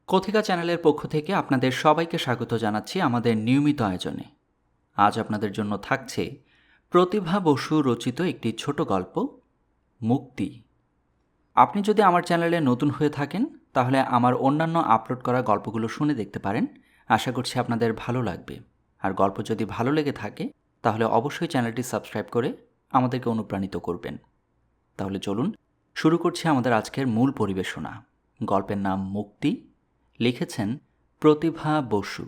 কথিকা চ্যানেলের পক্ষ থেকে আপনাদের সবাইকে স্বাগত জানাচ্ছি আমাদের নিয়মিত আয়োজনে। আজ আপনাদের জন্য থাকছে প্রতিভা বসু রচিত একটি ছোট গল্প, মুক্তি। আপনি যদি আমার চ্যানেলে নতুন হয়ে থাকেন তাহলে আমার অন্যান্য আপলোড করা গল্পগুলো শুনে দেখতে পারেন। আশা করছি আপনাদের ভালো লাগবে। আর গল্প যদি ভালো লেগে থাকে তাহলে অবশ্যই চ্যানেলটি সাবস্ক্রাইব করে আমাদেরকে অনুপ্রাণিত করবেন। তাহলে চলুন শুরু করছি আমাদের আজকের মূল পরিবেশনা। গল্পের নাম মুক্তি, লিখেছেন প্রতিভা বসু।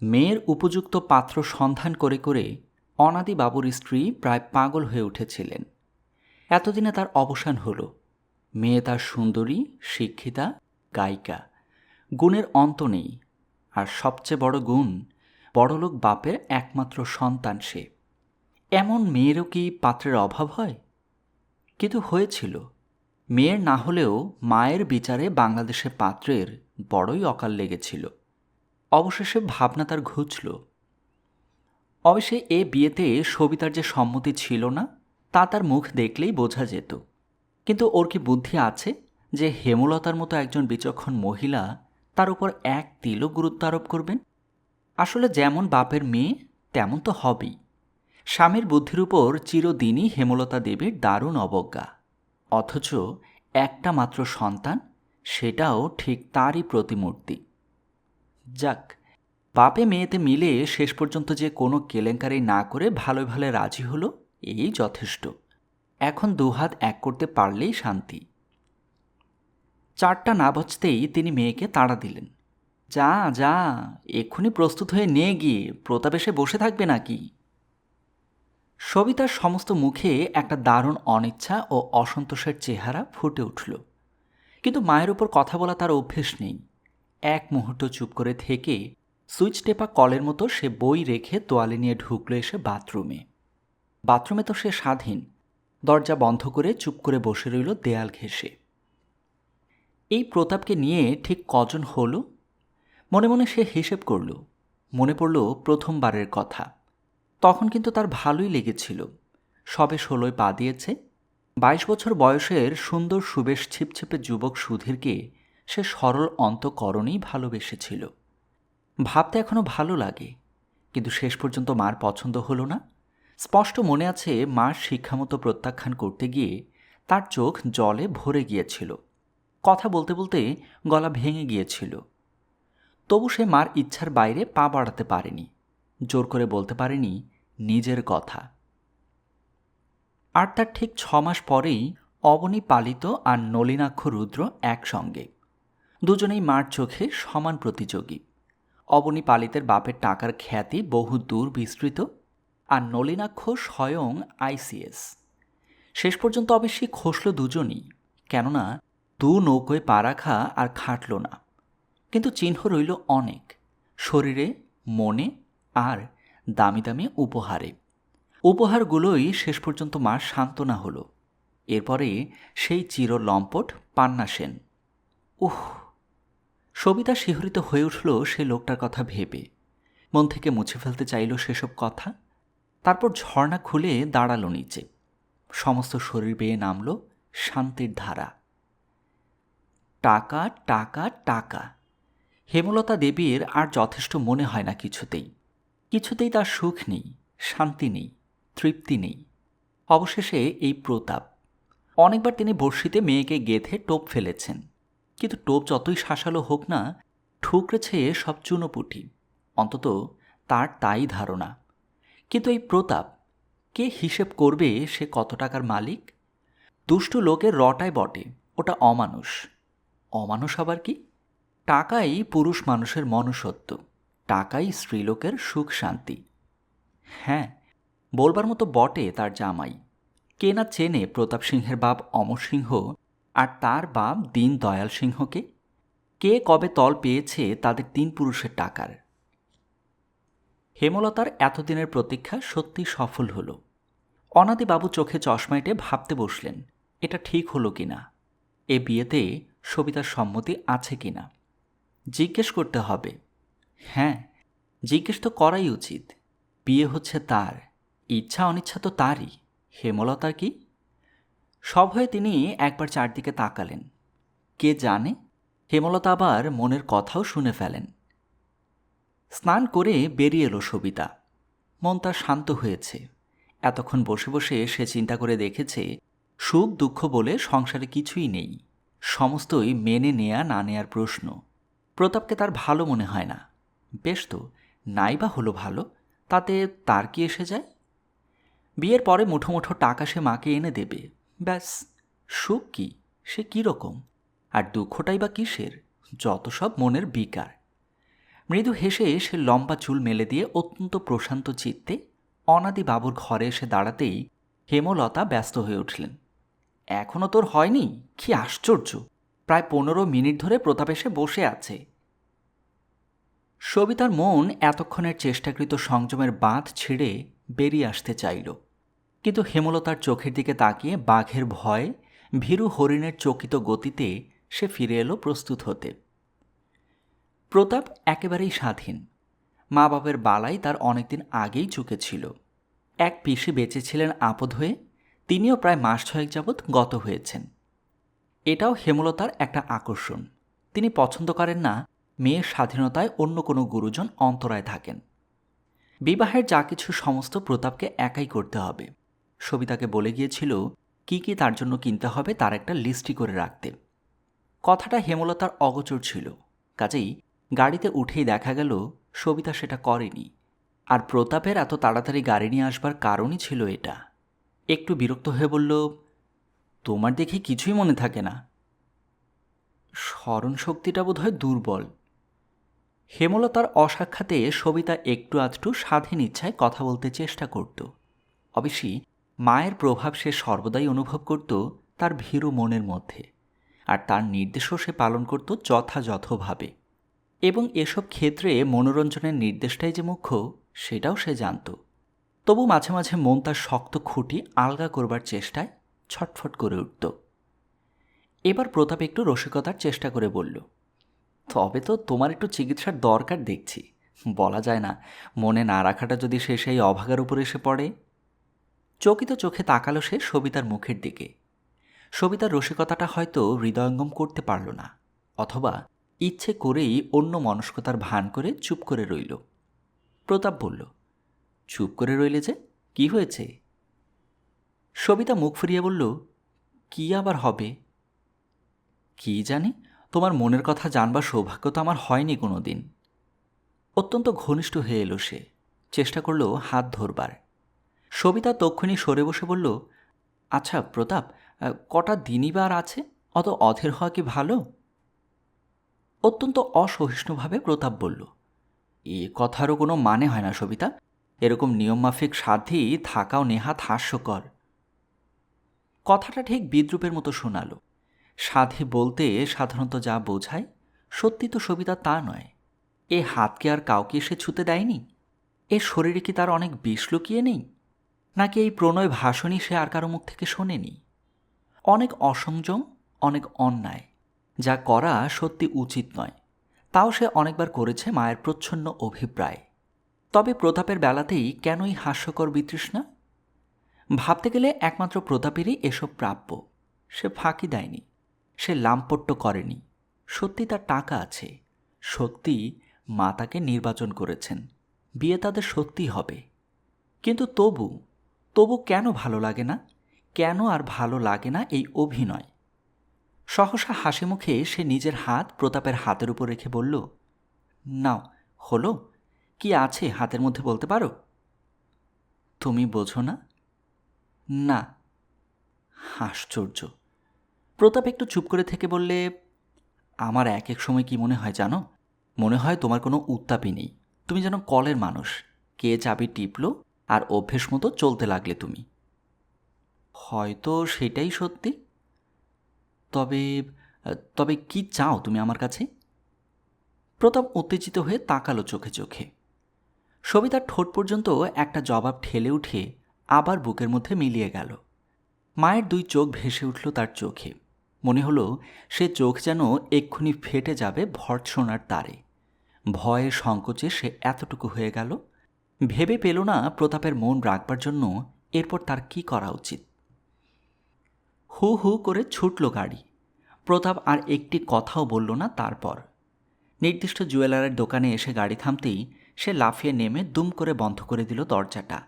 মেয়ের উপযুক্ত পাত্র সন্ধান করে করে অনাদি বাবুর স্ত্রী প্রায় পাগল হয়ে উঠেছিলেন। এতদিনে তার অবসান হল। মেয়ে তার সুন্দরী, শিক্ষিতা, গায়িকা, গুণের অন্ত নেই। আর সবচেয়ে বড় গুণ, বড়লোক বাপের একমাত্র সন্তান সে। এমন মেয়েরও কি পাত্রের অভাব হয়? কিন্তু হয়েছিল। মেয়ের না হলেও মায়ের বিচারে বাংলাদেশে পাত্রের বড়ই অকাল লেগেছিল। অবশেষে ভাবনা তার ঘুচল। অবশ্যই এ বিয়েতে সবিতার যে সম্মতি ছিল না তা তার মুখ দেখলেই বোঝা যেত। কিন্তু ওর কি বুদ্ধি আছে যে হেমলতার মতো একজন বিচক্ষণ মহিলা তার উপর এক তিলও গুরুত্ব আরোপ করবেন? আসলে যেমন বাপের মেয়ে তেমন তো হবেই। স্বামীর বুদ্ধির উপর চিরদিনই হেমলতা দেবীর দারুণ অবজ্ঞা। অথচ একটা মাত্র সন্তান, সেটাও ঠিক তারই প্রতিমূর্তি। যাক, বাপে মেয়েতে মিলে শেষ পর্যন্ত যে কোনো কেলেঙ্কারি না করে ভালোই ভালো রাজি হলো, এই যথেষ্ট। এখন দুহাত এক করতে পারলেই শান্তি। 4টা না বাজতেই তিনি মেয়েকে তাড়া দিলেন। যা যা, এক্ষুনি প্রস্তুত হয়ে নিয়ে গিয়ে প্রতাপ এসে বসে থাকবে নাকি? সবিতার সমস্ত মুখে একটা দারুণ অনিচ্ছা ও অসন্তোষের চেহারা ফুটে উঠল। কিন্তু মায়ের উপর কথা বলা তার অভ্যেস নেই। এক মুহূর্ত চুপ করে থেকে সুইচ টেপা কলের মতো সে বই রেখে তোয়ালে নিয়ে ঢুকল এসে বাথরুমে। বাথরুমে তো সে স্বাধীন। দরজা বন্ধ করে চুপ করে বসে রইল দেয়াল ঘেঁষে। এই প্রতাপকে নিয়ে ঠিক কজন হলো? মনে মনে সে হিসেব করল। মনে পড়ল প্রথমবারের কথা। তখন কিন্তু তার ভালোই লেগেছিল। সবে 16 পা দিয়েছে। 22 বছর বয়সের সুন্দর সুবেশ ছিপছিপে যুবক সুধীরকে সে সরল অন্তঃকরণেই ভালোবেসেছিল। ভাবতে এখনো ভালো লাগে, কিন্তু শেষ পর্যন্ত মার পছন্দ হলো না। স্পষ্ট মনে আছে মার শিক্ষামতো প্রত্যাখ্যান করতে গিয়ে তার চোখ জলে ভরে গিয়েছিল। কথা বলতে বলতে গলা ভেঙে গিয়েছিল। তবু সে মার ইচ্ছার বাইরে পা বাড়াতে পারেনি, জোর করে বলতে পারেনি নিজের কথা। আর তার ঠিক 6 মাস পরেই অবনী পালিত আর নলিনাক্ষ রুদ্র একসঙ্গে। দুজনেই মার চোখে সমান প্রতিযোগী। অবনী পালিতের বাপের টাকার খ্যাতি বহু দূর বিস্তৃত, আর নলিনাক্ষ স্বয়ং আইসিএস। শেষ পর্যন্ত অবশ্যই খসল দুজনই, কেননা দু নৌকোয় পা রাখা আর খাটল না। কিন্তু চিহ্ন রইল অনেক, শরীরে, মনে আর দামি দামি উপহারে। উপহারগুলোই শেষ পর্যন্ত মার সান্ত্বনা হলো। এরপরে সেই চিরলম্পট পান্না সেন। উহ! সবিতা শিহরিত হয়ে উঠল সে লোকটার কথা ভেবে। মন থেকে মুছে ফেলতে চাইল সেসব কথা। তারপর ঝর্ণা খুলে দাঁড়ালো নিচে। সমস্ত শরীর বেয়ে নামল শান্তির ধারা। টাকা, টাকা, টাকা। হেমলতা দেবীর আর যথেষ্ট মনে হয় না কিছুতেই। কিছুতেই তার সুখ নেই, শান্তি নেই, তৃপ্তি নেই। অবশেষে এই প্রতাপ। অনেকবার তিনি বড়শিতে মেয়েকে গেঁথে টোপ ফেলেছেন, কিন্তু টোপ যতই শাসালো হোক না, ঠুকরেছে সব চুনোপুটি। অন্তত তার তাই ধারণা। কিন্তু এই প্রতাপ, কে হিসেব করবে সে কত টাকার মালিক? দুষ্টু লোকের রটায় বটে, ওটা অমানুষ। অমানুষ আবার কি? টাকাই পুরুষ মানুষের মনুষ্যত্ব, টাকাই স্ত্রীলোকের সুখ শান্তি। হ্যাঁ, বলবার মতো বটে তার জামাই। কে না চেনে প্রতাপ সিংহের বাপ অমর সিংহ আর তার বাপ দীন দয়াল সিংহকে? কে কবে তল পেয়েছে তাদের 3 পুরুষের টাকার? হেমলতার এতদিনের প্রতীক্ষা সত্যি সফল হল। অনাদিবাবু চোখে চশমা এঁটে ভাবতে বসলেন এটা ঠিক হলো কিনা, এ বিয়েতে সবিতার সম্মতি আছে কিনা। জিজ্ঞেস করতে হবে। হ্যাঁ, জিজ্ঞেস তো করাই উচিত। বিয়ে হচ্ছে তার, ইচ্ছা অনিচ্ছা তো তারই। হেমলতার কি? সব হয়ে তিনি একবার চারদিকে তাকালেন। কে জানে, হেমলতা আবার মনের কথাও শুনে ফেলেন। স্নান করে বেরিয়ে এলো সবিতা। মন তার শান্ত হয়েছে। এতক্ষণ বসে বসে সে চিন্তা করে দেখেছে, সুখ দুঃখ বলে সংসারে কিছুই নেই, সমস্তই মেনে নেয়া না নেয়ার প্রশ্ন। প্রতাপকে তার ভালো মনে হয় না। বেশ তো, নাই বা হলো ভালো, তাতে তার কি এসে যায়? বিয়ের পরে মুঠো মুঠো টাকা সে মাকে এনে দেবে, ব্যাস। সুখ কি, সে কীরকম? আর দুঃখটাই বা কিসের? যত সব মনের বিকার। মৃদু হেসে সে লম্বা চুল মেলে দিয়ে অত্যন্ত প্রশান্ত চিত্তে অনাদি বাবুর ঘরে এসে দাঁড়াতেই হেমলতা ব্যস্ত হয়ে উঠলেন। এখনও তোর হয়নি? কি আশ্চর্য! প্রায় 15 মিনিট ধরে প্রতাপ এসে বসে আছে। সবিতার মন এতক্ষণের চেষ্টাকৃত সংযমের বাঁধ ছিঁড়ে বেরিয়ে আসতে চাইল, কিন্তু হেমলতার চোখের দিকে তাকিয়ে বাঘের ভয় ভীরু হরিণের চকিত গতিতে সে ফিরে এলো প্রস্তুত হতে। প্রতাপ একেবারেই স্বাধীন। মা বাপের বালাই তার অনেকদিন আগেই চুকেছিল। এক পিসি বেঁচেছিলেন আপদ হয়ে, তিনিও প্রায় মাস 6 যাবৎ গত হয়েছেন। এটাও হেমলতার একটা আকর্ষণ। তিনি পছন্দ করেন না মেয়ের স্বাধীনতায় অন্য কোনো গুরুজন অন্তরায় থাকেন। বিবাহের যা কিছু সমস্ত প্রতাপকে একাই করতে হবে। সবিতাকে বলে গিয়েছিল কি কি তার জন্য কিনতে হবে তার একটা লিস্টই করে রাখতে। কথাটা হেমলতার অগোচর ছিল, কাজেই গাড়িতে উঠেই দেখা গেল সবিতা সেটা করেনি। আর প্রতাপের এত তাড়াতাড়ি গাড়ি নিয়ে আসবার কারণই ছিল এটা। একটু বিরক্ত হয়ে বলল, তোমার দেখে কিছুই মনে থাকে না। স্মরণশক্তিটা বোধহয় দুর্বল। হেমলতার অসাক্ষাতে সবিতা একটু আধটু স্বাধীন ইচ্ছায় কথা বলতে চেষ্টা করত। অবশ্যই মায়ের প্রভাব সে সর্বদাই অনুভব করত তার ভীরু মনের মধ্যে, আর তার নির্দেশও সে পালন করত যথাযথভাবে। এবং এসব ক্ষেত্রে মনোরঞ্জনের নির্দেশটাই যে মুখ্য সেটাও সে জানত। তবু মাঝে মাঝে মন তার শক্ত খুঁটি আলগা করবার চেষ্টায় ছটফট করে উঠত। এবার প্রতাপ একটু রসিকতার চেষ্টা করে বলল, তবে তো তোমার একটু চিকিৎসার দরকার দেখছি। বলা যায় না, মনে না রাখাটা যদি সে সেই অভাগার উপর এসে পড়ে। চকিত চোখে তাকালো সে সবিতার মুখের দিকে। সবিতার রসিকতাটা হয়তো হৃদয়ঙ্গম করতে পারল না, অথবা ইচ্ছে করেই অন্য মনস্কতার ভান করে চুপ করে রইল। প্রতাপ বলল, চুপ করে রইলে যে, কি হয়েছে? সবিতা মুখ ফিরিয়ে বলল, কি আবার হবে? কি জানি, তোমার মনের কথা জানবার সৌভাগ্য তো আমার হয়নি কোনো দিন। অত্যন্ত ঘনিষ্ঠ হয়ে এলো সে, চেষ্টা করল হাত ধরবার। সবিতা তক্ষুনি সরে বসে বলল, আচ্ছা প্রতাপ, কটা দিনই বা আর আছে, অত অধীর হওয়া কি ভালো? অত্যন্ত অসহিষ্ণুভাবে প্রতাপ বলল, এ কথারও কোনো মানে হয় না সবিতা। এরকম নিয়মমাফিক সাধ্যি থাকাও নেহাত হাস্যকর। কথাটা ঠিক বিদ্রূপের মতো শোনালো। সাধি বলতে সাধারণত যা বোঝায়, সত্যি তো সবিতা তা নয়। এ হাতকে আর কাউকে সে ছুতে দেয়নি? এ শরীরে কি তার অনেক বিষ লুকিয়ে নেই? নাকি এই প্রণয় ভাষণই সে আর কারো মুখ থেকে শোনেনি? অনেক অসংযম, অনেক অন্যায়, যা করা সত্যি উচিত নয়, তাও সে অনেকবার করেছে মায়ের প্রচ্ছন্ন অভিপ্রায়। তবে প্রতাপের বেলাতেই কেনই হাস্যকর বিতৃষ্ণা? ভাবতে গেলে একমাত্র প্রতাপেরই এসব প্রাপ্য। সে ফাঁকি দেয়নি, সে লাম্পট্য করেনি। সত্যি তার টাকা আছে, সত্যি মা তাকে নির্বাচন করেছেন, বিয়ে তাদের সত্যি হবে। কিন্তু তবু কেন ভালো লাগে না? কেন আর ভালো লাগে না এই অভিনয়? সহসা হাসি মুখে সে নিজের হাত প্রতাপের হাতের উপর রেখে বলল, নাও, হলো? কি আছে হাতের মধ্যে বলতে পারো? তুমি বোঝো না? না। আশ্চর্য। প্রতাপ একটু চুপ করে থেকে বললে, আমার এক এক সময় কি মনে হয় জানো? মনে হয় তোমার কোনো উত্তাপই নেই। তুমি যেন কলের মানুষ, কে চাবি টিপলো আর অভ্যেস মতো চলতে লাগলে তুমি। হয়তো সেটাই সত্যি। তবে তবে কি চাও তুমি আমার কাছে? প্রতাপ উত্তেজিত হয়ে তাকালো চোখে চোখে। সবিতার ঠোঁট পর্যন্ত একটা জবাব ঠেলে উঠে আবার বুকের মধ্যে মিলিয়ে গেল। মায়ের 2 চোখ ভেসে উঠল তার চোখে। মনে হলো সে চোখ যেন এক্ষুনি ফেটে যাবে ভর্ৎসনার তারে। ভয়ে সংকোচে সে এতটুকু হয়ে গেল। ভেবে পেল না প্রতাপের মন রাখবার জন্য এরপর তার কি করা উচিত। হু হু করে ছুটল গাড়ি। প্রতাপ আর একটি কথাও বলল না। তারপর নির্দিষ্ট জুয়েলারের দোকানে এসে গাড়ি থামতেই সে লাফিয়ে নেমে দুম করে বন্ধ করে দিল দরজাটা।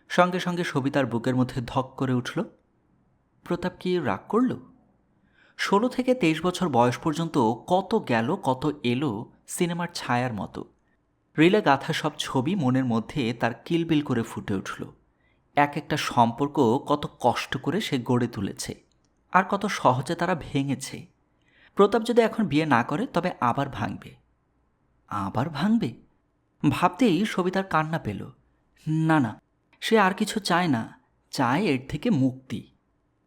সঙ্গে সঙ্গে সবিতার বুকের মধ্যে ধক করে উঠল। প্রতাপ কি রাগ করল? 16 থেকে 23 বছর বয়স পর্যন্ত কত গেল কত এলো সিনেমার ছায়ার মতো। রিলে গাঁথা সব ছবি মনের মধ্যে তার কিলবিল করে ফুটে উঠল। এক একটা সম্পর্ক কত কষ্ট করে সে গড়ে তুলেছে, আর কত সহজে তারা ভেঙেছে। প্রতাপ যদি এখন বিয়ে না করে তবে আবার ভাঙবে। আবার ভাঙবে ভাবতেই সবিতার কান্না পেল। না না, সে আর কিছু চায় না, চায় এর থেকে মুক্তি।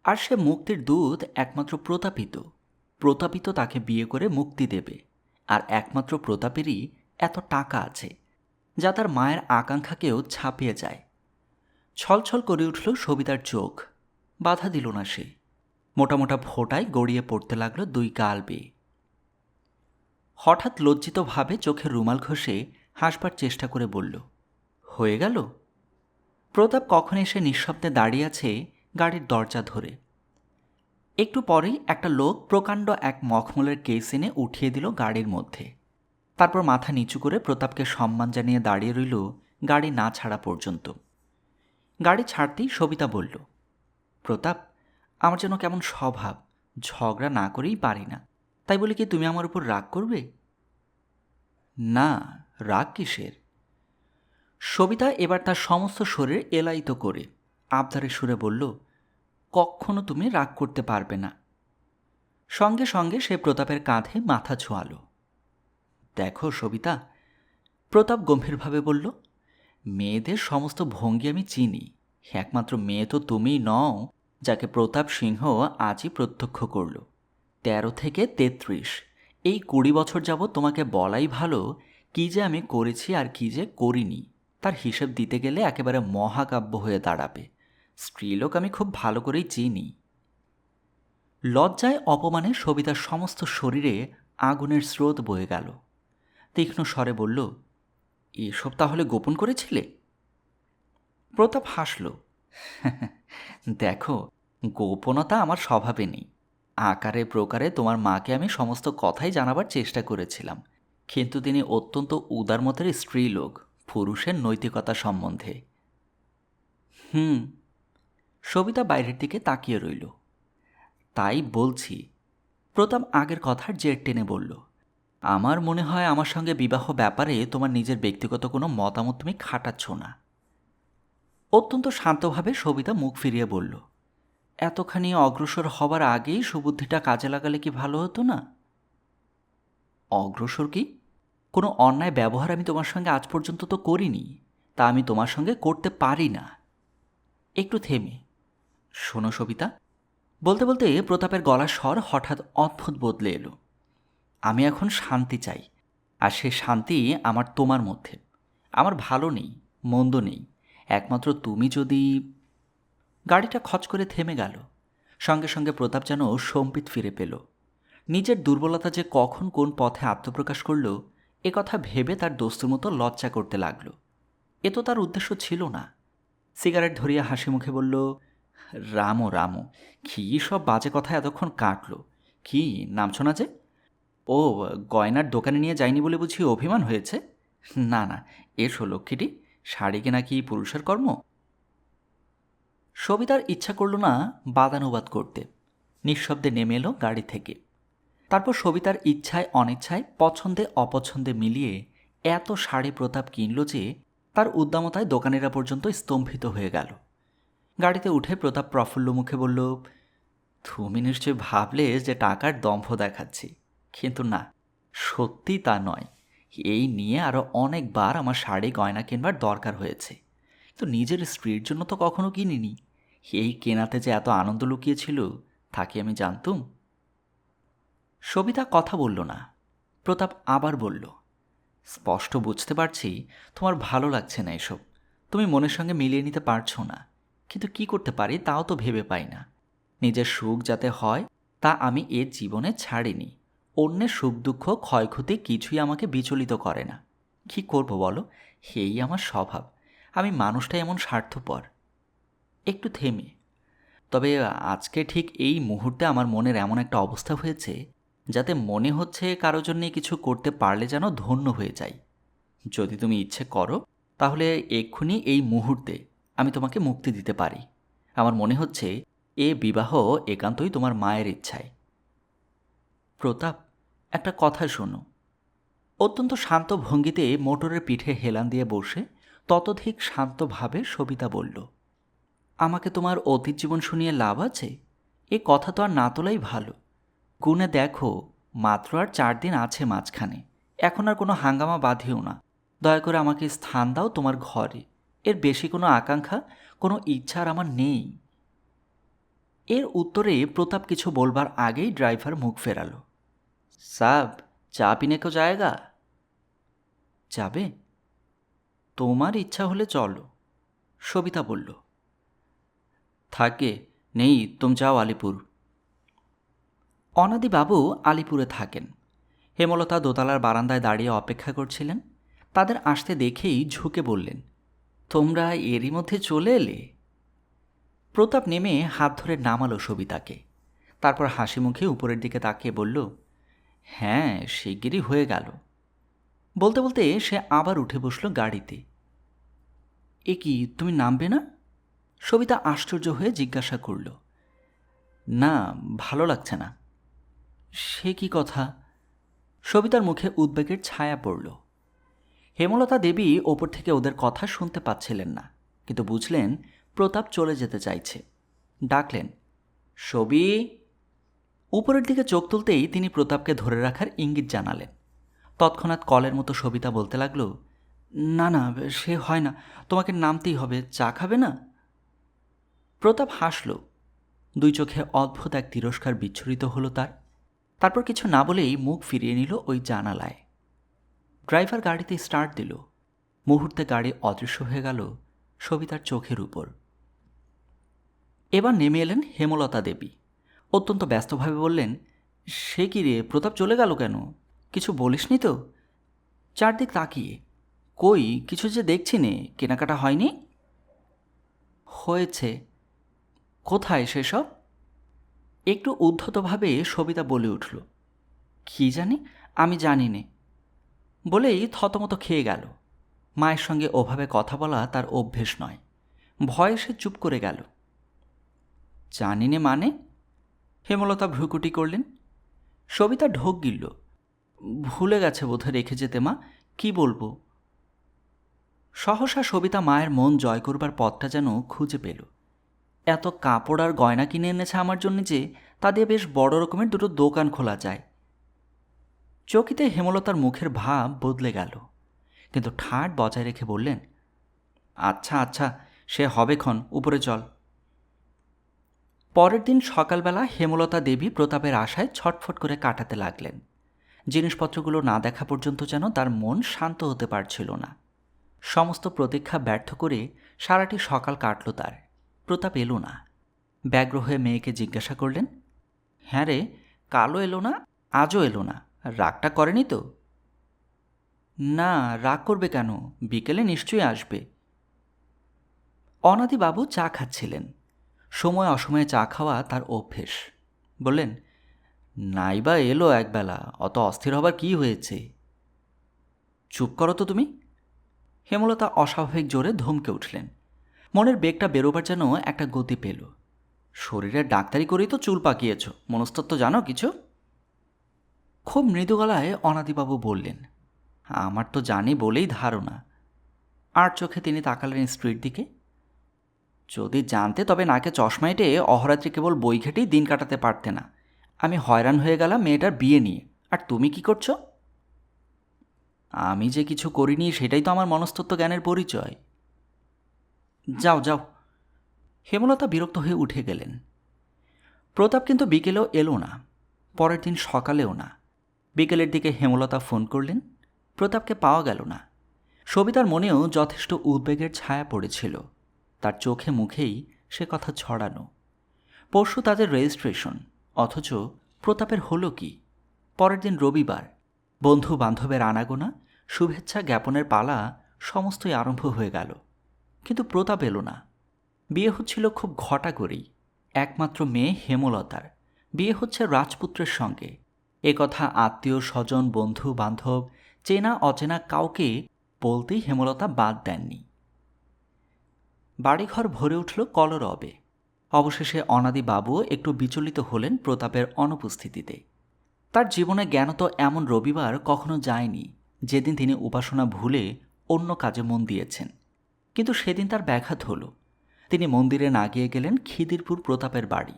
আর সে মুক্তির দূত একমাত্র প্রতাপিত তাকে বিয়ে করে মুক্তি দেবে। আর একমাত্র প্রতাপেরই এত টাকা আছে যা তার মায়ের আকাঙ্ক্ষাকেও ছাপিয়ে যায়। ছলছল করে উঠল সবিতার চোখ। বাধা দিল না সে। মোটা মোটা ফোঁটায় গড়িয়ে পড়তে লাগলো দুই গাল বেয়ে। হঠাৎ লজ্জিতভাবে চোখে রুমাল ঘষে হাসবার চেষ্টা করে বলল, হয়ে গেল? প্রতাপ কখন এসে নিঃশব্দে দাঁড়িয়ে আছে গাড়ির দরজা ধরে। একটু পরেই একটা লোক প্রকাণ্ড এক মখমলের কেস এনে উঠিয়ে দিল গাড়ির মধ্যে। তারপর মাথা নিচু করে প্রতাপকে সম্মান জানিয়ে দাঁড়িয়ে রইল গাড়ি না ছাড়া পর্যন্ত। গাড়ি ছাড়তেই সবিতা বলল, প্রতাপ, আমার যেন কেমন স্বভাব, ঝগড়া না করেই পারি না। তাই বলে কি তুমি আমার উপর রাগ করবে? না, রাগ কিসের? সবিতা এবার তার সমস্ত শরীর এলাইতো করে আবদারের সুরে বলল, কখনো তুমি রাগ করতে পারবে না। সঙ্গে সঙ্গে সে প্রতাপের কাঁধে মাথা ছোঁয়াল। দেখো সবিতা, প্রতাপ গম্ভীরভাবে বলল, মেয়েদের সমস্ত ভঙ্গি আমি চিনি। একমাত্র মেয়ে তো তুমিই নও যাকে প্রতাপ সিংহ আজই প্রত্যক্ষ করল। 13 থেকে 33 এই 20 বছর যাবৎ তোমাকে বলাই ভালো কি যে আমি করেছি আর কি যে করিনি তার হিসেব দিতে গেলে একেবারে মহাকাব্য হয়ে দাঁড়াবে। স্ত্রীলোক আমি খুব ভালো করেই চিনি। লজ্জায় অপমানে সবিতার সমস্ত শরীরে আগুনের স্রোত বয়ে গেল। তীক্ষ্ণ স্বরে বলল, এসব তাহলে গোপন করেছিলে? প্রতাপ হাসল। দেখো, গোপনতা আমার স্বভাবে নেই। আকারে প্রকারে তোমার মাকে আমি সমস্ত কথাই জানাবার চেষ্টা করেছিলাম, কিন্তু তিনি অত্যন্ত উদারমতের স্ত্রীলোক, পুরুষের নৈতিকতা সম্বন্ধে। সবিতা বাইরের দিকে তাকিয়ে রইল। তাই বলছি, প্রতাপ আগের কথার জের টেনে বলল, আমার মনে হয় আমার সঙ্গে বিবাহ ব্যাপারে তোমার নিজের ব্যক্তিগত কোনো মতামত তুমি খাটাচ্ছ না। অত্যন্ত শান্তভাবে সবিতা মুখ ফিরিয়ে বলল, এতখানি অগ্রসর হবার আগেই সুবুদ্ধিটা কাজে লাগালে কি ভালো হতো না? অগ্রসর কি? কোনো অন্যায় ব্যবহার আমি তোমার সঙ্গে আজ পর্যন্ত তো করিনি, তা আমি তোমার সঙ্গে করতে পারি না। একটু থেমে, শোনো সবিতা, বলতে বলতে প্রতাপের গলার স্বর হঠাৎ অদ্ভুত বদলে এলো। আমি এখন শান্তি চাই, আর সে শান্তি আমার তোমার মধ্যে। আমার ভালো নেই, মন্দ নেই, একমাত্র তুমি যদি। গাড়িটা খচ করে থেমে গেল। সঙ্গে সঙ্গে প্রতাপ যেন সম্পিত ফিরে পেল। নিজের দুর্বলতা যে কখন কোন পথে আত্মপ্রকাশ করল এ কথা ভেবে তার দোস্তুর মতো লজ্জা করতে লাগল। এ তো তার উদ্দেশ্য ছিল না। সিগারেট ধরিয়া হাসি মুখে বলল, রামো, কি সব বাজে কথা এতক্ষণ কাটল। কি নামছ না যে? ও, গয়নার দোকানে নিয়ে যায়নি বলে বুঝি অভিমান হয়েছে? না না, এসো লক্ষ্মীটি, শাড়ি কেনা কি পুরুষের কর্ম? সবিতার ইচ্ছা করল না বাদানুবাদ করতে। নিঃশব্দে নেমে এলো গাড়ি থেকে। তারপর সবিতার ইচ্ছায় অনিচ্ছায় পছন্দে অপছন্দে মিলিয়ে এত শাড়ি প্রতাপ কিনল যে তার উদ্দামতায় দোকানিরা পর্যন্ত স্তম্ভিত হয়ে গেল। গাড়িতে উঠে প্রতাপ প্রফুল্ল মুখে বলল, তুমি নিশ্চয়ই ভাবলে যে টাকার দম্ভ দেখাচ্ছি, কিন্তু না, সত্যি তা নয়। এই নিয়ে আরও অনেকবার আমার শাড়ি গয়না কিনবার দরকার হয়েছে, তো নিজের স্ত্রীর জন্য তো কখনো কিনিনি। এই কেনাতে যে এত আনন্দ লুকিয়েছিল তা কি আমি জানতুম? সবিতা কথা বলল না। প্রতাপ আবার বলল, স্পষ্ট বুঝতে পারছি তোমার ভালো লাগছে না এসব, তুমি মনের সঙ্গে মিলিয়ে নিতে পারছো না, কিন্তু কি করতে পারি তাও তো ভেবে পাই না। নিজের সুখ যাতে হয় তা আমি এ জীবনে ছাড়িনি। অন্যের সুখ দুঃখ ক্ষয়ক্ষতি কিছুই আমাকে বিচলিত করে না। কি করব বলো, এই আমার স্বভাব। আমি মানুষটাই এমন স্বার্থপর। একটু থেমে, তবে আজকে ঠিক এই মুহূর্তে আমার মনের এমন একটা অবস্থা হয়েছে যাতে মনে হচ্ছে কারো জন্যে কিছু করতে পারলে যেন ধন্য হয়ে যাই। যদি তুমি ইচ্ছে করো তাহলে এক্ষুনি এই মুহূর্তে আমি তোমাকে মুক্তি দিতে পারি। আমার মনে হচ্ছে এ বিবাহ একান্তই তোমার মায়ের ইচ্ছায়। প্রতাপ, একটা কথা শোনো। অত্যন্ত শান্ত ভঙ্গিতে মোটরের পিঠে হেলান দিয়ে বসে ততোধিক শান্তভাবে সবিতা বলল, আমাকে তোমার অতীত জীবন শুনিয়ে লাভ আছে? এ কথা তো আর না তোলাই ভালো। গুনে দেখো, মাত্র আর 4 দিন আছে মাঝখানে। এখন আর কোনো হাঙ্গামা বাঁধিও না। দয়া করে আমাকে স্থান দাও তোমার ঘরে। এর বেশি কোনো আকাঙ্ক্ষা, কোনো ইচ্ছা আর আমার নেই। এর উত্তরে প্রতাপ কিছু বলবার আগেই ড্রাইভার মুখ ফেরাল। সাব, চা পিনে কো জায়গা? যাবে? তোমার ইচ্ছা হলে চলো, সবিতা বলল। থাকে নেই, তুম যাও আলিপুর। অনাদিবাবু আলিপুরে থাকেন। হেমলতা দোতলার বারান্দায় দাঁড়িয়ে অপেক্ষা করছিলেন। তাদের আসতে দেখেই ঝুঁকে বললেন, তোমরা এরই মধ্যে চলে এলে? প্রতাপ নেমে হাত ধরে নামালো সবিতাকে। তারপর হাসি মুখে উপরের দিকে তাকিয়ে বলল, হ্যাঁ, শিগগিরই হয়ে গেল। বলতে বলতে সে আবার উঠে বসল গাড়িতে। এ কি, তুমি নামবে না? সবিতা আশ্চর্য হয়ে জিজ্ঞাসা করল। না, ভালো লাগছে না। সে কি কথা? সবিতার মুখে উদ্বেগের ছায়া পড়ল। হেমলতা দেবী ওপর থেকে ওদের কথা শুনতে পাচ্ছিলেন না, কিন্তু বুঝলেন প্রতাপ চলে যেতে চাইছে। ডাকলেন, সবি। উপরের দিকে চোখ তুলতেই তিনি প্রতাপকে ধরে রাখার ইঙ্গিত জানালেন। তৎক্ষণাৎ কলের মতো সবিতা বলতে লাগল, না না, সে হয় না, তোমাকে নামতেই হবে। চা খাবে না? প্রতাপ হাসল। 2 চোখে অদ্ভুত এক তিরস্কার বিচ্ছুরিত হলো তার। তারপর কিছু না বলেই মুখ ফিরিয়ে নিল ওই জানালায়। ড্রাইভার গাড়িতে স্টার্ট দিল। মুহূর্তে গাড়ি অদৃশ্য হয়ে গেল সবিতার চোখের উপর। এবার নেমে এলেন হেমলতা দেবী। অত্যন্ত ব্যস্তভাবে বললেন, সে কি রে, প্রতাপ চলে গেল কেন? কিছু বলিসনি তো? চারদিক তাকিয়ে, কই কিছু যে দেখছি নে। কেনাকাটা হয়নি? হয়েছে। কোথায় সেসব? একটু উদ্ধতভাবে সবিতা বলে উঠল, কি জানি, আমি জানি নে। বলেই থতমত খেয়ে গেল। মায়ের সঙ্গে ওভাবে কথা বলা তার অভ্যেস নয়। ভয়ে সে চুপ করে গেল। জানি নে মানে? হেমলতা ভ্রুকুটি করলেন। সবিতা ঢোক গিলল। ভুলে গেছে বোধহয় রেখে যেতে মা, কি বলবো? সহসা সবিতা মায়ের মন জয় করবার পথটা যেন খুঁজে পেল। এত কাপড় আর গয়না কিনে এনেছে আমার জন্য যে তা দিয়ে বেশ বড় রকমের 2টো দোকান খোলা যায়। চকিতে হেমলতার মুখের ভাব বদলে গেল, কিন্তু ঠাট বজায় রেখে বললেন, আচ্ছা আচ্ছা, সে হবে ক্ষণ, উপরে চল। পরের দিন সকালবেলা হেমলতা দেবী প্রতাপের আশায় ছটফট করে কাটাতে লাগলেন। জিনিসপত্রগুলো না দেখা পর্যন্ত যেন তার মন শান্ত হতে পারছিল না। সমস্ত প্রতীক্ষা ব্যর্থ করে সারাটি সকাল কাটল তার। প্রতাপ এলো না। ব্যগ্র হয়ে মেয়েকে জিজ্ঞাসা করলেন, হ্যাঁ রে, কালও এলো না, আজও এলো না, রাগটা করেনি তো? না, রাগ করবে কেন, বিকেলে নিশ্চয়ই আসবে। অনাদিবাবু চা খাচ্ছিলেন। সময় অসময়ে চা খাওয়া তার অভ্যেস। বললেন, নাইবা এলো একবেলা, অত অস্থির হবার কি হয়েছে? চুপ করো তো তুমি। হেমলতা অস্বাভাবিক জোরে ধমকে উঠলেন। মনের বেগটা বেরোবার যেন একটা গতি পেল। শরীরের ডাক্তারি করেই তো চুল পাকিয়েছ, মনস্তত্ত্ব জানো কিছু? খুব মৃদু গলায় অনাদিবাবু বললেন, আমার তো জানি বলেই ধারণা। আর চোখে তিনি তাকালেন স্ত্রীর দিকে। যদি জানতে তবে নাকে চশমা এঁটে অহরাত্রি কেবল বই ঘেটেই দিন কাটাতে পারতে না। আমি হয়রান হয়ে গেলাম মেয়েটার বিয়ে নিয়ে, আর তুমি কি করছো? আমি যে কিছু করিনি সেটাই তো আমার মনস্তত্ত্ব জ্ঞানের পরিচয়। যাও যাও। হেমলতা বিরক্ত হয়ে উঠে গেলেন। প্রতাপ কিন্তু বিকেলেও এলো না, পরের দিন সকালেও না। বিকেলের দিকে হেমলতা ফোন করলেন, প্রতাপকে পাওয়া গেল না। সবিতার মনেও যথেষ্ট উদ্বেগের ছায়া পড়েছিল। তার চোখে মুখেই সে কথা ছড়ানো। পরশু তাদের রেজিস্ট্রেশন, অথচ প্রতাপের হলো কি? পরের দিন রবিবার। বন্ধু বান্ধবের আনাগোনা, শুভেচ্ছা জ্ঞাপনের পালা সমস্তই আরম্ভ হয়ে গেল। কিন্তু প্রতাপ এলো না। বিয়ে হচ্ছিল খুব ঘটা করেই, একমাত্র মেয়ে হেমলতার বিয়ে হচ্ছে রাজপুত্রের সঙ্গে। এ কথা আত্মীয় স্বজন বন্ধু বান্ধব চেনা অচেনা কাউকে বলতেই হেমলতা বাদ দেননি। বাড়িঘর ভরে উঠল কলরবে। অবশেষে অনাদি বাবুও একটু বিচলিত হলেন প্রতাপের অনুপস্থিতিতে। তার জীবনে জ্ঞানত এমন রবিবার কখনো যায়নি যেদিন তিনি উপাসনা ভুলে অন্য কাজে মন দিয়েছেন। কিন্তু সেদিন তার ব্যাঘাত হল। তিনি মন্দিরে না গিয়ে গেলেন খিদিরপুর প্রতাপের বাড়ি।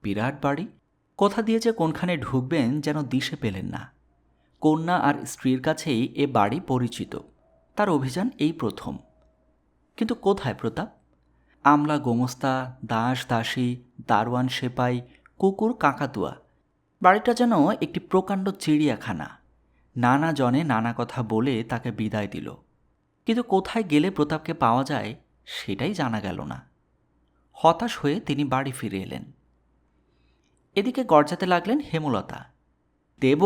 বিরাট বাড়ি, কোথা দিয়ে যে কোনখানে ঢুকবেন যেন দিশে পেলেন না। কন্যা আর স্ত্রীর কাছেই এ বাড়ি পরিচিত, তার অভিযান এই প্রথম। কিন্তু কোথায় প্রতাপ? আমলা গোমস্তা, দাস দাসী, দারোয়ান সেপাই, কুকুর কাকাতুয়া, বাড়িটা যেন একটি প্রকাণ্ড চিড়িয়াখানা। নানা জনে নানা কথা বলে তাকে বিদায় দিল, কিন্তু কোথায় গেলে প্রতাপকে পাওয়া যায় সেটাই জানা গেল না। হতাশ হয়ে তিনি বাড়ি ফিরে এলেন। এদিকে গর্জাতে লাগলেন হেমলতা, দেব,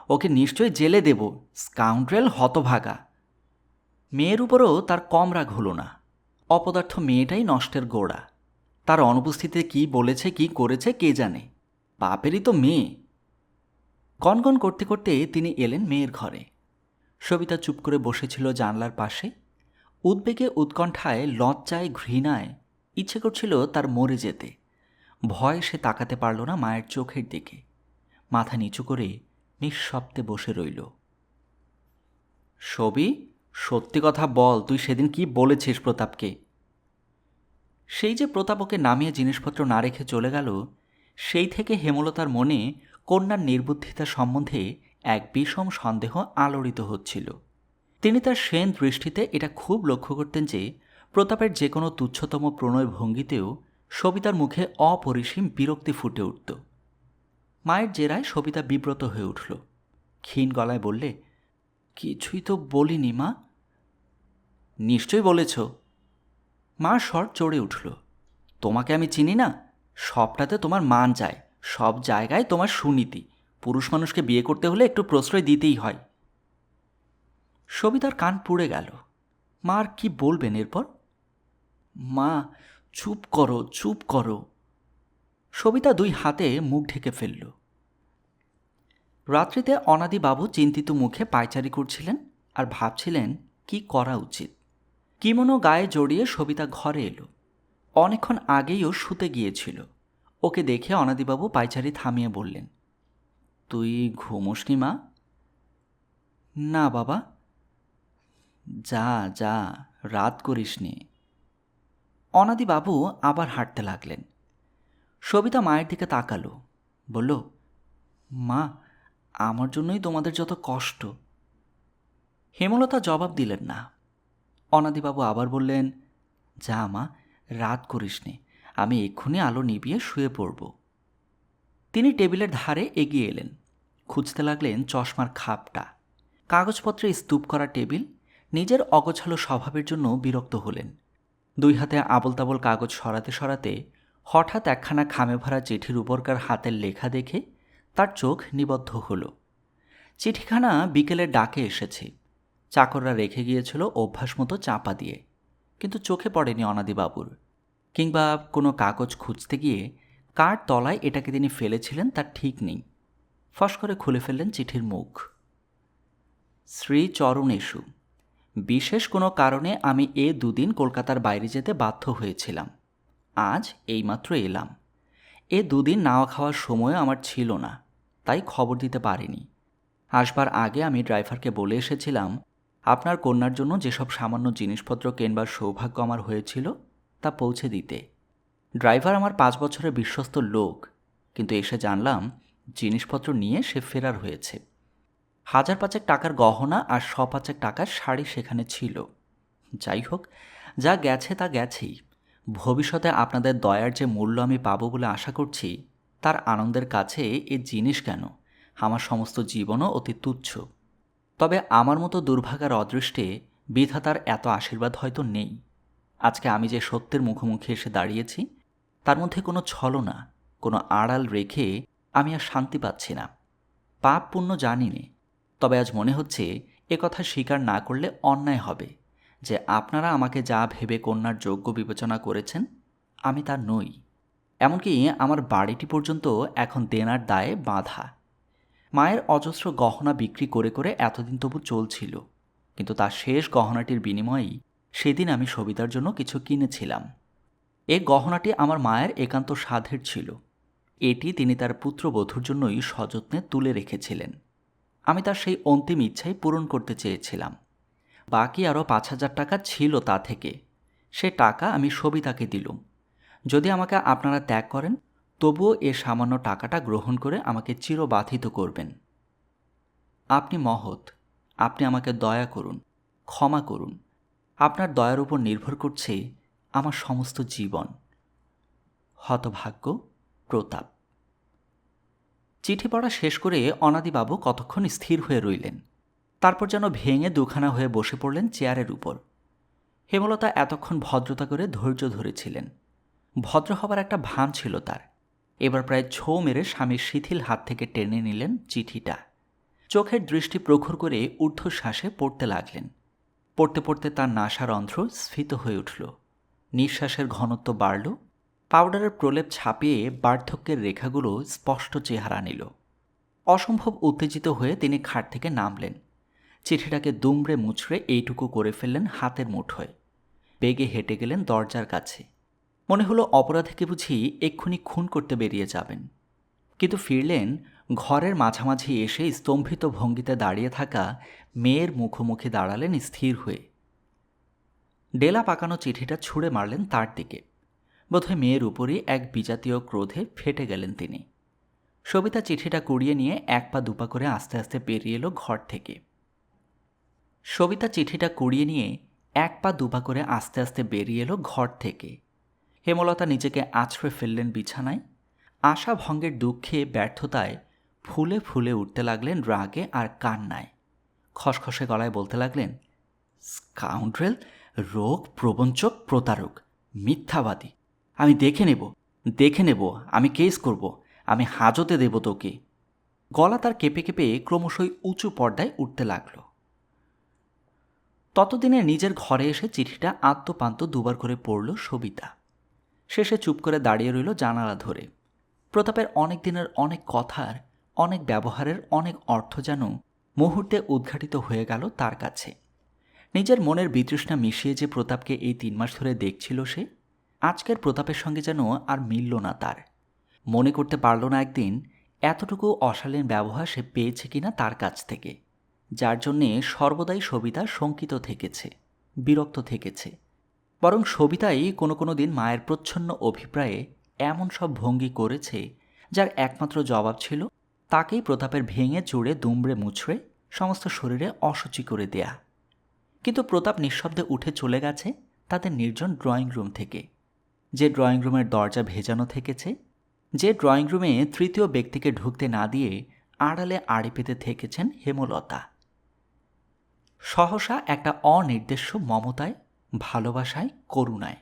ওকে নিশ্চয়ই জেলে দেব, স্কাউন্ড্রেল হতভাগা। মেয়ের উপরও তার কম রাগ হল না। অপদার্থ মেয়েটাই নষ্টের গোড়া। তার অনুপস্থিতিতে কি বলেছে কি করেছে কে জানে, বাপেরই তো মেয়ে। গনগন করতে করতে তিনি এলেন মেয়ের ঘরে। সবিতা চুপ করে বসেছিল জানলার পাশে। উদ্বেগে উৎকণ্ঠায় লজ্জায় ঘৃণায় ইচ্ছে করছিল তার মরে যেতে। ভয় সে তাকাতে পারল না মায়ের চোখের দিকে। মাথা নিচু করে নিঃশব্দে বসে রইল। সবি, সত্যি কথা বল, তুই সেদিন কি বলেছিস প্রতাপকে? সেই যে প্রতাপ ওকে নামিয়ে জিনিসপত্র না রেখে চলে গেল, সেই থেকে হেমলতার মনে কন্যার নির্বুদ্ধিতা সম্বন্ধে এক বিষম সন্দেহ আলোড়িত হচ্ছিল। তিনি তার সেন দৃষ্টিতে এটা খুব লক্ষ্য করতেন যে প্রতাপের যে কোনো তুচ্ছতম প্রণয় ভঙ্গিতেও সবিতার মুখে অপরিসীম বিরক্তি ফুটে উঠত। মায়ের জেরায় সবিতা বিব্রত হয়ে উঠল। ক্ষীণ গলায় বললে, কিছুই তো বলিনি মা। নিশ্চয়ই বলেছ। মার স্বর চড়ে উঠল। তোমাকে আমি চিনি না? সবটাতে তোমার মান যায়, সব জায়গায় তোমার সুনীতি। পুরুষ মানুষকে বিয়ে করতে হলে একটু প্রশ্রয় দিতেই হয়। সবিতার কান পুড়ে গেল। মা আর কি বলবেন এরপর? মা, চুপ করো, চুপ করো। সবিতা দুই হাতে মুখ ঢেকে ফেলল। রাত্রিতে অনাদিবাবু চিন্তিত মুখে পায়চারি করছিলেন আর ভাবছিলেন কি করা উচিত। কিমোনো গায়ে জড়িয়ে সবিতা ঘরে এলো। অনেকক্ষণ আগেইও শুতে গিয়েছিল। ওকে দেখে অনাদিবাবু পায়চারি থামিয়ে বললেন, তুই ঘুমোসনি মা? না বাবা। যা যা, রাত করিসনি। অনাদিবাবু আবার হাঁটতে লাগলেন। সবিতা মায়ের দিকে তাকালো, বলল, মা, আমার জন্যই তোমাদের যত কষ্ট। হেমলতা জবাব দিলেন না। অনাদিবাবু আবার বললেন, যা মা, রাত করিসনি, আমি এক্ষুনি আলো নিভিয়ে শুয়ে পড়ব। তিনি টেবিলের ধারে এগিয়ে এলেন। খুঁজতে লাগলেন চশমার খাপটা। কাগজপত্রে স্তূপ করা টেবিল। নিজের অগোছালো স্বভাবের জন্য বিরক্ত হলেন। দুই হাতে আবল তাবল কাগজ সরাতে সরাতে হঠাৎ একখানা খামে ভরা চিঠির উপরকার হাতের লেখা দেখে তার চোখ নিবদ্ধ হল। চিঠিখানা বিকেলের ডাকে এসেছে। চাকররা রেখে গিয়েছিল অভ্যাস মতো চাপা দিয়ে, কিন্তু চোখে পড়েনি অনাদিবাবুর। কিংবা কোনো কাগজ খুঁজতে গিয়ে কার তলায় এটাকে তিনি ফেলেছিলেন তার ঠিক নেই। ফস করে খুলে ফেললেন চিঠির মুখ। শ্রী চরণেশু, বিশেষ কোনো কারণে আমি এ দুদিন কলকাতার বাইরে যেতে বাধ্য হয়েছিলাম। আজ এইমাত্র এলাম। এ দুদিন নাওয়া খাওয়ার সময় আমার ছিল না, তাই খবর দিতে পারিনি। আসবার আগে আমি ড্রাইভারকে বলে এসেছিলাম আপনার কন্যার জন্য যেসব সামান্য জিনিসপত্র কেনবার সৌভাগ্য আমার হয়েছিল তা পৌঁছে দিতে। ড্রাইভার আমার 5 বছরের বিশ্বস্ত লোক, কিন্তু এসে জানলাম জিনিসপত্র নিয়ে সে ফেরার হয়েছে। 1000-5 টাকার গহনা আর 100-5 টাকার শাড়ি সেখানে ছিল। যাই হোক, যা গেছে তা গেছেই। ভবিষ্যতে আপনাদের দয়ার যে মূল্য আমি পাবো বলে আশা করছি, তার আনন্দের কাছে এ জিনিস কেন, আমার সমস্ত জীবনও অতি তুচ্ছ। তবে আমার মতো দুর্ভাগার অদৃষ্টে বিধাতার এত আশীর্বাদ হয়তো নেই। আজকে আমি যে সত্যের মুখোমুখি এসে দাঁড়িয়েছি, তার মধ্যে কোনো ছলনা, কোনো আড়াল রেখে আমি আর শান্তি পাচ্ছি না। পাপ পুণ্য জানি নে, তবে আজ মনে হচ্ছে এ কথা স্বীকার না করলে অন্যায় হবে যে আপনারা আমাকে যা ভেবে কন্যার যোগ্য বিবেচনা করেছেন, আমি তা নই। এমনকি আমার বাড়িটি পর্যন্ত এখন দেনার দায়ে বাঁধা। মায়ের অজস্র গহনা বিক্রি করে করে এতদিন তবু চলছিল, কিন্তু তার শেষ গহনাটির বিনিময়েই সেদিন আমি সবিতার জন্য কিছু কিনেছিলাম। এই গহনাটি আমার মায়ের একান্ত সাধের ছিল। এটি তিনি তার পুত্রবধূর জন্যই সযত্নে তুলে রেখেছিলেন। আমি তার সেই অন্তিম ইচ্ছাই পূরণ করতে চেয়েছিলাম। বাকি আরও 5,000 টাকা ছিল তা থেকে। সে টাকা আমি সবিতাকে দিলুম। যদি আমাকে আপনারা ত্যাগ করেন, তবুও এ সামান্য টাকাটা গ্রহণ করে আমাকে চিরবাধিত করবেন। আপনি মহৎ, আপনি আমাকে দয়া করুন, ক্ষমা করুন। আপনার দয়ার উপর নির্ভর করছে আমার সমস্ত জীবন। হতভাগ্য, প্রতাপ। চিঠি পড়া শেষ করে অনাদিবাবু কতক্ষণ স্থির হয়ে রইলেন। তারপর যেন ভেঙে দুখানা হয়ে বসে পড়লেন চেয়ারের উপর। হেমলতা এতক্ষণ ভদ্রতা করে ধৈর্য ধরেছিলেন। ভদ্র হবার একটা ভান ছিল তার। এবার প্রায় ছোঁ মেরে স্বামীর শিথিল হাত থেকে টেনে নিলেন চিঠিটা। চোখের দৃষ্টি প্রখর করে ঊর্ধ্বশ্বাসে পড়তে লাগলেন। পড়তে পড়তে তার নাসারন্ধ্র স্ফীত হয়ে উঠল। নিঃশ্বাসের ঘনত্ব বাড়ল। পাউডারের প্রলেপ ছাপিয়ে বার্ধক্যের রেখাগুলো স্পষ্ট চেহারা নিল। অসম্ভব উত্তেজিত হয়ে তিনি খাট থেকে নামলেন। চিঠিটাকে দুমড়ে মুচড়ে এইটুকু করে ফেললেন হাতের মুঠোয়। বেগে হেঁটে গেলেন দরজার কাছে। মনে হলো অপরাধীকে বুঝি এক্ষুনি খুন করতে বেরিয়ে যাবেন, কিন্তু ফিরলেন ঘরের মাঝামাঝি এসে স্তম্ভিত ভঙ্গিতে দাঁড়িয়ে থাকা মেয়ের মুখোমুখি দাঁড়ালেন স্থির হয়ে। ডেলা পাকানো চিঠিটা ছুঁড়ে মারলেন তার দিকে। বোধহয় মেয়ের উপরই এক বিজাতীয় ক্রোধে ফেটে গেলেন তিনি। সবিতা চিঠিটা কুড়িয়ে নিয়ে এক পা দুপা করে আস্তে আস্তে বেরিয়ে এলো ঘর থেকে। সবিতা চিঠিটা কুড়িয়ে নিয়ে এক পা দুপা করে আস্তে আস্তে বেরিয়ে এলো ঘর থেকে। হেমলতা নিজেকে আছড়ে ফেললেন বিছানায়। আশা ভঙ্গের দুঃখে ব্যর্থতায় ফুলে ফুলে উঠতে লাগলেন রাগে আর কান্নায়। খসখসে গলায় বলতে লাগলেন, স্কাউন্ড্রেল, রোগ, প্রবঞ্চক, প্রতারক, মিথ্যাবাদী। আমি দেখে নেব, আমি কেস করব, আমি হাজতে দেব তোকে। গলা তার কেঁপে কেঁপে ক্রমশই উঁচু পর্দায় উঠতে লাগল। ততদিনে নিজের ঘরে এসে চিঠিটা আত্মপান্ত দুবার করে পড়ল সবিতা। শেষে চুপ করে দাঁড়িয়ে রইল জানালা ধরে। প্রতাপের অনেক দিনের অনেক কথার, অনেক ব্যবহারের অনেক অর্থ যেন মুহূর্তে উদ্ঘাটিত হয়ে গেল তার কাছে। নিজের মনের বিতৃষ্ণা মিশিয়ে যে প্রতাপকে এই 3 মাস ধরে দেখছিল সে, আজকের প্রতাপের সঙ্গে যেন আর মিলল না তার। মনে করতে পারল না একদিন এতটুকু অশালীন ব্যবহার সে পেয়েছে কিনা তার কাছ থেকে, যার জন্যে সর্বদাই সবিতা শঙ্কিত থেকেছে, বিরক্ত থেকেছে। বরং সবিতাই কোনো কোনো দিন মায়ের প্রচ্ছন্ন অভিপ্রায়ে এমন সব ভঙ্গি করেছে যার একমাত্র জবাব ছিল তাকেই প্রতাপের ভেঙে চুড়ে দুমড়ে মুচড়ে সমস্ত শরীরে অশুচি করে দেয়া। কিন্তু প্রতাপ নিঃশব্দে উঠে চলে গেছে তাদের নির্জন ড্রয়িং রুম থেকে, যে ড্রয়িং রুমের দরজা ভেজানো থেকেছে, যে ড্রয়িং রুমে তৃতীয় ব্যক্তিকে ঢুকতে না দিয়ে আড়ালে আড়ি পেতে থেকেছেন হেমলতা। সহসা একটা অনির্দেশ্য মমতায়, ভালোবাসায়, করুণায়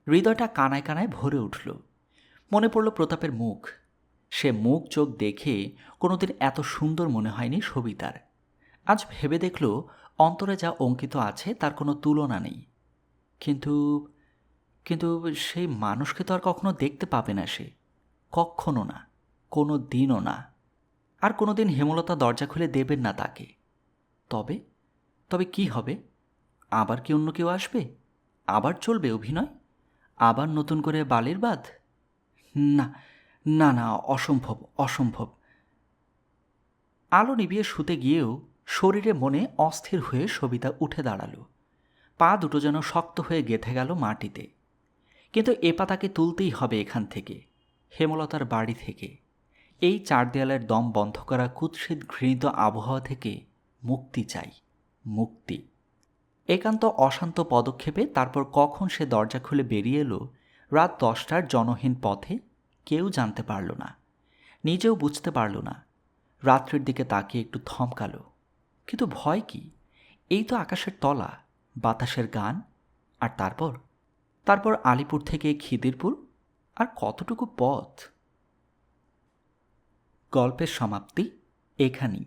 হৃদয়টা কানায় কানায় ভরে উঠল। মনে পড়ল প্রতাপের মুখ। সে মুখ চোখ দেখে কোনোদিন এত সুন্দর মনে হয়নি সবিতার। আজ ভেবে দেখল অন্তরে যা অঙ্কিত আছে তার কোনো তুলনা নেই। কিন্তু কিন্তু সেই মানুষকে তো আর কখনো দেখতে পাবে না সে, কখনো না, কোনো দিনও না। আর কোনো দিন হেমলতা দরজা খুলে দেবেন না তাকে। তবে তবে কি হবে? আবার কি অন্য কেউ আসবে? আবার চলবে অভিনয়? আবার নতুন করে বালির বাঁধ? না না না, অসম্ভব, অসম্ভব। আলো নিভিয়ে শুতে গিয়েও শরীরে মনে অস্থির হয়ে সবিতা উঠে দাঁড়ালো। পা দুটো যেন শক্ত হয়ে গেঁথে গেল মাটিতে। কিন্তু এ পা তাকে তুলতেই হবে এখান থেকে, হেমলতার বাড়ি থেকে, এই 4 দেয়ালের দম বন্ধ করা কুৎসিত ঘৃণিত আবহাওয়া থেকে মুক্তি চাই, মুক্তি। একান্ত অশান্ত পদক্ষেপে তারপর কখন সে দরজা খুলে বেরিয়ে এলো রাত 10টার জনহীন পথে কেউ জানতে পারল না, নিজেও বুঝতে পারল না। রাত্রির দিকে তাকিয়ে একটু থমকালো। কিন্তু ভয় কি? এই তো আকাশের তলা, বাতাসের গান। আর তারপর আলিপুর থেকে খিদিরপুর, আর কতটুকু পথ। গল্পের সমাপ্তি এখানেই।